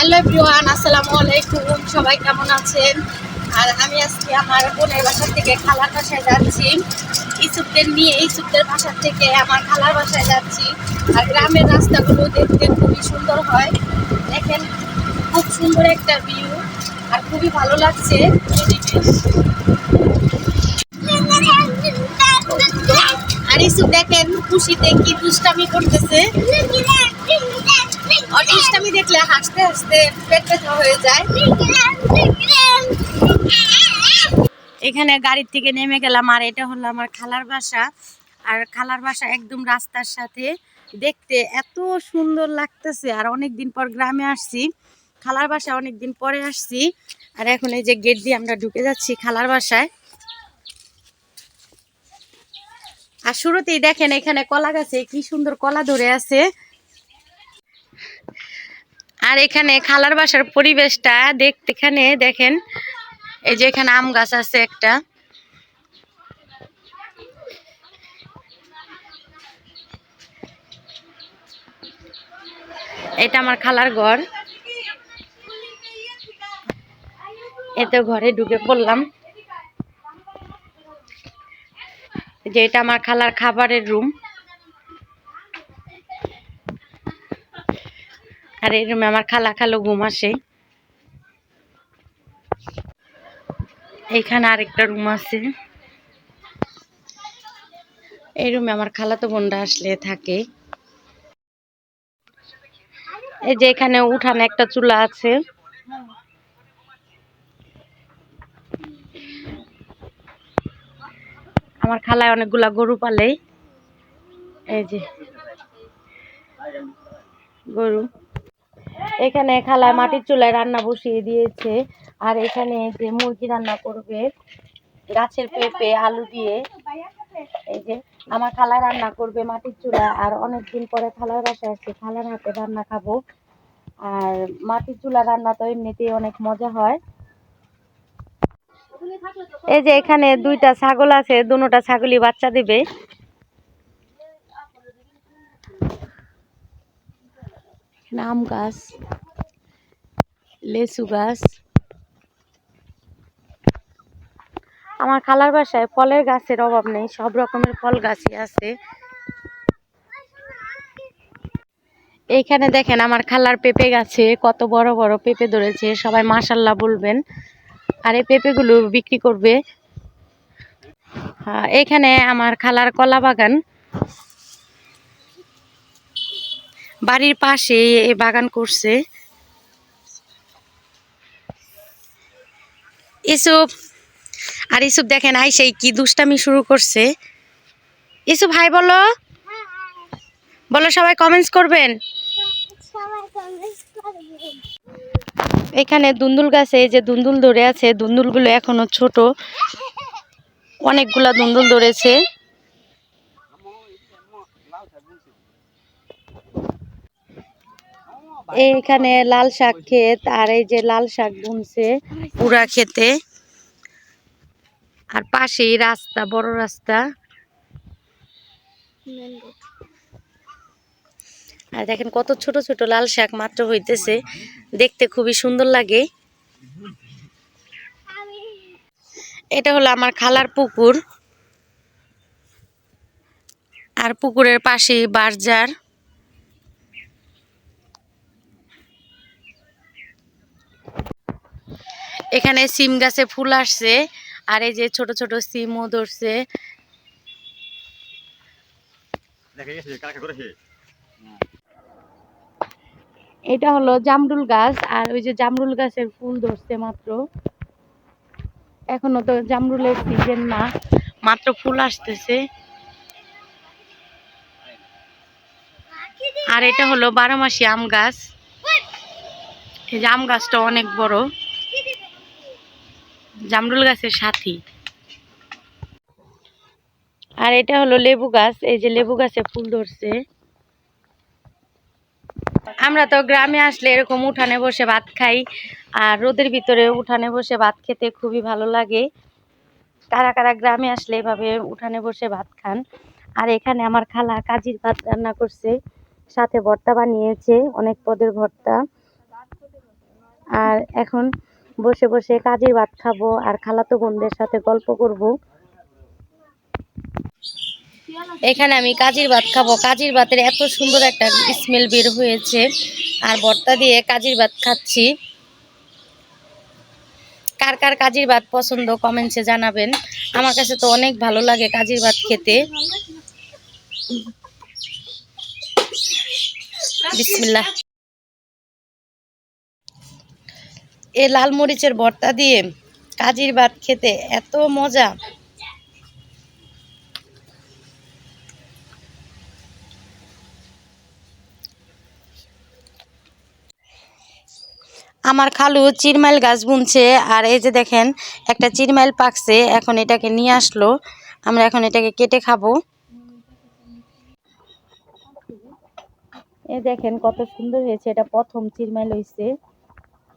Hello everyone, আসসালামু আলাইকুম। সবাই কেমন আছেন? আর আমি আজকে আমার বোনের বাসা থেকে খালার বাসায় যাচ্ছি ইসুফদের নিয়ে। ইসুফদের বাসা থেকে আমার খালার বাসায় যাচ্ছি। আর গ্রামের রাস্তাগুলো দেখতে খুবই সুন্দর হয়। দেখেন, খুব সুন্দর একটা ভিউ আর খুবই ভালো লাগছে পরিবেশ। আর ইসুফ দেখেন খুশিতে কি দুষ্টামি করতেছে। দুষ্টামি দেখলে হাসতে হাসতে পেট ব্যথা হয়ে যায়। এখানে গাড়ির থেকে নেমে গেলাম আর এটা হলো আমার খালার বাসা। আর খালার বাসা একদম রাস্তার সাথে, দেখতে এত সুন্দর লাগতেছে। আর অনেকদিন পর গ্রামে আসছি, খালার বাসা অনেকদিন পরে আসছি। আর এখন এই যে গেট দিয়ে আমরা ঢুকে যাচ্ছি খালার বাসায়। আর শুরুতেই দেখেন এখানে কলা গাছে কি সুন্দর কলা ধরে আছে। আর এখানে খালার বাসার পরিবেশটা দেখতে, এখানে দেখেন এই যে এখানে আম গাছ আছে একটা। এটা আমার খালার ঘর। এতে ঘরে ঢুকে পড়লাম। যে এটা আমার খালার খাবারের রুম। আর এই রুমে আমার খালা খালো ঘুম আসে। এইখানে আরেকটা রুম আছে। এই রুমে আমার খালাতো বোনরা আসলে থাকে। এই যে এখানে উঠানে একটা চুলা আছে। আমার খালায় অনেকগুলা গরু পালে। এই যে গরু। এখানে খালায় মাটির চুলায় রান্না বসিয়ে দিয়েছে। আর এখানে যে মুরগি রান্না করবে গাছের পেঁপে আলু দিয়ে। এই যে আমার খালা রান্না করবে মাটির চুলা। আর অনেকদিন পরে খালার বাসায় আসছে, খালার হাতে রান্না খাবো। আর মাটির চুলা রান্না তো এমনিতেই অনেক মজা হয়। এই যে এখানে দুইটা ছাগল আছে, দুটোটা ছাগলই বাচ্চা দিবে। আম গাছ, লেচু গাছ। আমার খালার বাসায় ফলের গাছের অভাব নেই, সব রকমের ফল গাছই আছে। এইখানে দেখেন আমার খালার পেঁপে গাছে কত বড় বড় পেঁপে ধরেছে, সবাই মাশাল্লাহ বলবেন। আর এই পেঁপেগুলো বিক্রি করবে। এখানে আমার খালার কলা বাগান, বাড়ির পাশে এই বাগান করছে। ইসুফ, আর ইসুফ দেখেন আইসেই কি দুষ্টামি শুরু করছে। ইসুফ হাই বলো, বলো সবাই কমেন্টস করবেন। এখানে দুন্দুল গাছে যে দুন্দুল ধরে আছে, দুন্দুলগুলো এখনো ছোট, অনেকগুলা দুন্দুল ধরেছে। এইখানে লাল শাক ক্ষেত, আর এই যে লাল শাক বুনছে পুরা খেতে। আর পাশেই রাস্তা, বড় রাস্তা। আর দেখেন কত ছোট ছোট লাল শাক মাত্র হইতেছে, দেখতে খুবই সুন্দর লাগে। এটা হলো আমার খালার পুকুর। আর পুকুরের পাশেই বারজার। এখানে সিম গাছে ফুল আসছে। আর এই যে ছোট ছোট সিমও ধরছে। এটা হলো জামরুল গাছ। আর ওই যে জামরুল গাছের ফুল ধরছে মাত্র, এখনো তো জামরুলের সিজন না, মাত্র ফুল আসতেছে। আর এটা হলো 12 মাসি আম গাছ। এই যে আম গাছটা অনেক বড়, জামরুল গাছের সাথী। আর এটা হলো লেবু গাছ। এই যে লেবু গাছে ফুল ধরছে। আমরা তো গ্রামে আসলে এরকম উঠানে বসে ভাত খাই। আর রোদের ভিতরে উঠানে বসে ভাত খেতে খুবই ভালো লাগে। কারা কারা গ্রামে আসলে এভাবে উঠানে বসে ভাত খান? আর এখানে আমার খালা কাজির ভাত রান্না করছে, সাথে ভর্তা বানিয়েছে, অনেক পদের ভর্তা। আর এখন বসে বসে কাজির ভাত খাবো আর খালাতো বোনদের সাথে গল্প করব। এখানে আমি কাজির ভাত খাবো। কাজির ভাতের এত সুন্দর একটা স্মেল বের হয়েছে আর ভর্তা দিয়ে কাজির ভাত খাচ্ছি। কার কার কাজির ভাত পছন্দ কমেন্টসে জানাবেন। আমার কাছে তো অনেক ভালো লাগে কাজির ভাত খেতে। বিসমিল্লাহ। এই লাল মরিচের ভর্তা দিয়ে কাজির ভাত খেতে এত মজা। আমার খালু চিরমাইল গাছ বুনছে আর এই যে দেখেন একটা চিরমাইল পাকছে, এখন এটাকে নিয়ে আসলো, আমরা এখন এটাকে কেটে খাবো। এই দেখেন কত সুন্দর হয়েছে, এটা প্রথম চিরমাইল হয়েছে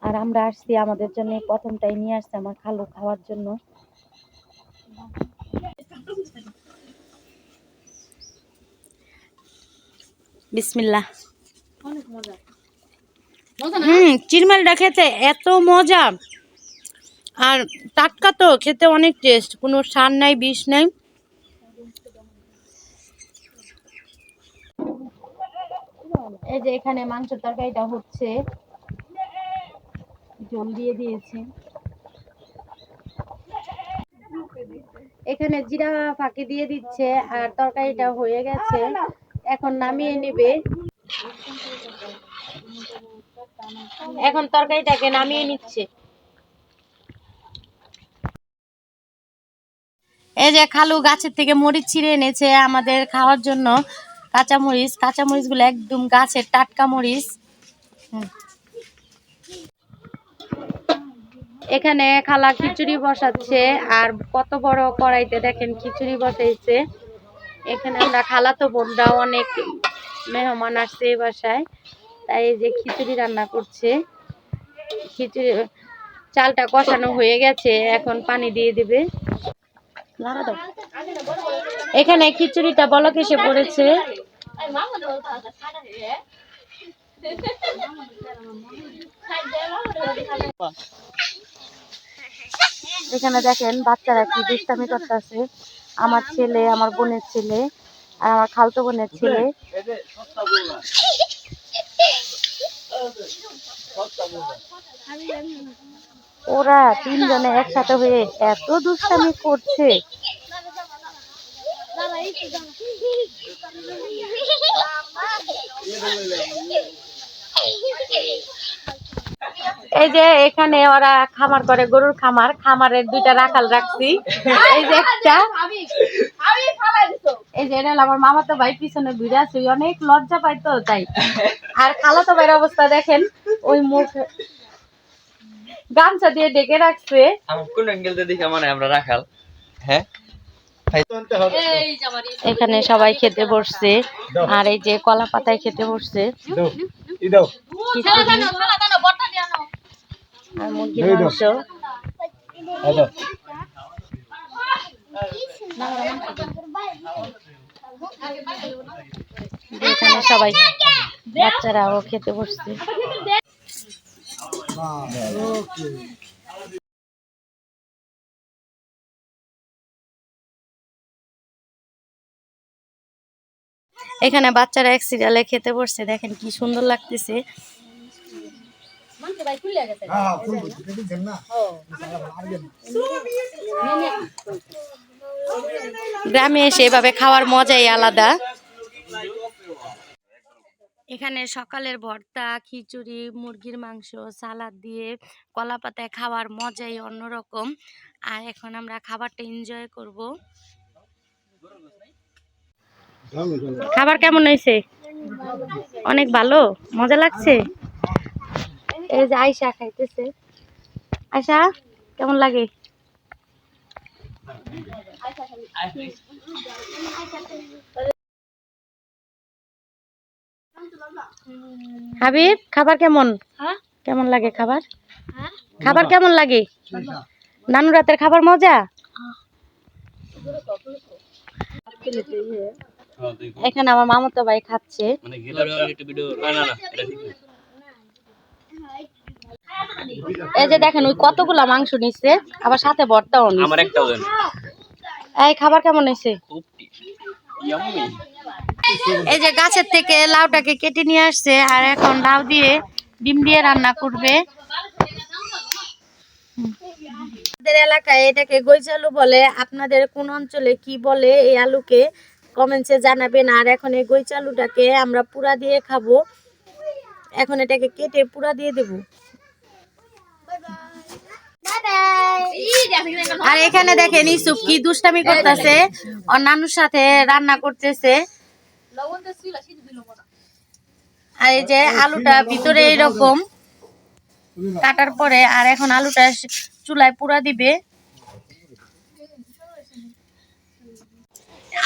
আর আমরা আসছি আমাদের জন্য প্রথমটাই নিয়ে আসছে আমার খালু খাওয়ার জন্য। বিসমিল্লাহ। অনেক মজা। চিরমাইলটা খেতে এত মজা আর টাটকা তো খেতে অনেক টেস্ট, কোনো সার নাই বিষ নাই। এই যে এখানে মাংসের তরকারিটা হচ্ছে, ঝোল দিয়ে দিয়েছে। এখানে জিরা ফাঁকি দিয়ে দিচ্ছে আর তরকারিটা হয়ে গেছে, এখন নামিয়ে নেবে। এখন তরকারিটাকে নামিয়ে নিচ্ছে। এই যে খালু গাছের থেকে মরিচ ছিঁড়ে এনেছে আমাদের খাওয়ার জন্য। কাঁচামরিচ, কাঁচামরিচগুলো একদম গাছের টাটকা মরিচ। এখানে খালা খিচুড়ি বসাচ্ছে আর কত বড় কড়াইতে দেখেন খিচুড়ি বসাইছে। এখানে আমরা খালাতো বোনরা অনেক মেহমান আসছে এই বাসায়, তাই এই যে খিচুড়ি রান্না করছে। খিচুড়ি চালটা কষানো হয়ে গেছে, এখন পানি দিয়ে দিবে। এখানে খিচুড়িটা বলক এসে পড়েছে। এখানে দেখেন বাচ্চারা কি দুষ্টামি করতেছে, আমার ছেলে, আমার বোনের ছেলে আর আমার খালতো বোনের ছেলে। ওরা তিনজনে একসাথে হয়ে এত দুষ্টামি করছে। এই যে এখানে ওরা খামার করে, গরুর খামার, খামারের দুইটা রাখাল রাখছি। এই যে একটা, এই যে এটা আমার মামাতো ভাই পিছনে ঘুরে আছে, অনেক লজ্জা পাইতো তাই। আর খালাতো ভাইয়ের অবস্থা দেখেন, ওই মুখ গামছা দিয়ে ডেকে রাখছে। কোন অ্যাঙ্গেল দিয়ে দেখি মানে আমরা রাখাল। হ্যাঁ, এখানে সবাই খেতে বসছে আর এই যে কলা পাতায় খেতে বসছে। আর মুরগির মাংস। এখানে সবাই বাচ্চারাও খেতে বসছে। এখানে বাচ্চারা এক সিরিয়ালে খেতে বসছে, দেখেন কি সুন্দর লাগতেছে। গ্রামে এসে এভাবে খাওয়ার মজাই আলাদা। এখানে সকালের ভর্তা, খিচুড়ি, মুরগির মাংস, সালাদ দিয়ে কলা পাতায় খাওয়ার মজাই অন্যরকম। আর এখন আমরা খাবারটা এনজয় করব। খাবার কেমন হয়েছে? অনেক ভালো, মজা লাগছে। এই যে আয়শা খাইতেছে। আয়শা কেমন লাগে? হাবিব খাবার কেমন? কেমন লাগে খাবার? খাবার কেমন লাগে? নানু রাতের খাবার মজা? এখানে আমার মামাতো ভাই খাচ্ছে। এই যে দেখেন ওই কতগুলা মাংস নিচ্ছে, আবার সাথে ভর্তাও নিচ্ছে। আমার একটাও দেন। এই খাবার কেমন হয়েছে? খুব ইয়াম্মি। এই যে গাছের থেকে লাউটাকে কেটে নিয়ে আসছে, আর এখন লাউ দিয়ে ডিম দিয়ে রান্না করবে। আমাদের এলাকায় এটাকে গৈচালু বলে, আপনাদের কোন অঞ্চলে কি বলে এই আলুকে কমেন্টসে জানাবেন। আর এখন এই গৈচালুটাকে আমরা পুরা দিয়ে খাবো। এখন এটাকে কেটে পুরা দিয়ে দেব। আর এখানে দেখেন ইসুফ কি দুষ্টামি করতেছে, ওর নানুর সাথে রান্না করতেছে। আর এই যে আলুটা ভিতরে এইরকম কাটার পরে, আর এখন আলুটা চুলায় পুরা দিবে।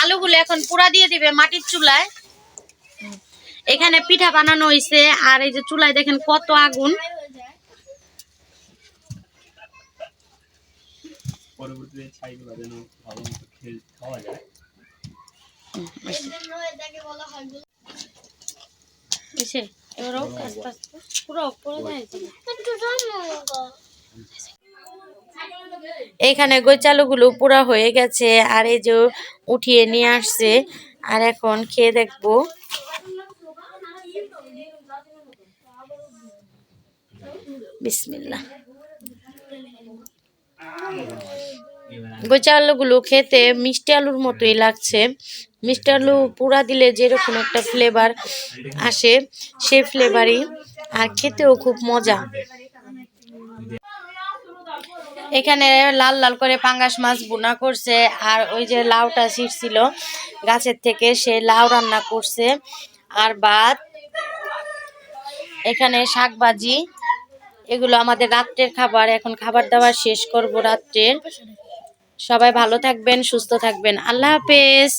আলুগুলো এখন পুরা দিয়ে দিবে মাটির চুলায়। এখানে পিঠা বানানো হয়েছে, আর এই যে চুলায় দেখেন কত আগুন। পরবর্তীতে ছাইগুলো যেন ভালো মতো খাওয়া যায়। এইখানে গৈচালুগুলো পুরা হয়ে গেছে, আর এই যে উঠিয়ে নিয়ে আসছে, আর এখন খেয়ে দেখবো। বিসমিল্লাহ। গৈচালুগুলো খেতে মিষ্টি আলুর মতোই লাগছে। মিষ্টি আলু পুরা দিলে যেরকম একটা ফ্লেভার আসে, সেই ফ্লেভারই, আর খেতেও খুব মজা। এখানে লাল লাল করে পাঙ্গাস মাছ ভুনা করছে, আর ওই যে লাউটা ছিঁড়ছিল গাছের থেকে, সে লাউ রান্না করছে, আর ভাত। এখানে শাক ভাজি। এগুলো আমাদের রাত্রের খাবার। এখন খাবার দাবার শেষ করব রাত্রের। সবাই ভালো থাকবেন, সুস্থ থাকবেন। আল্লাহ হাফেজ।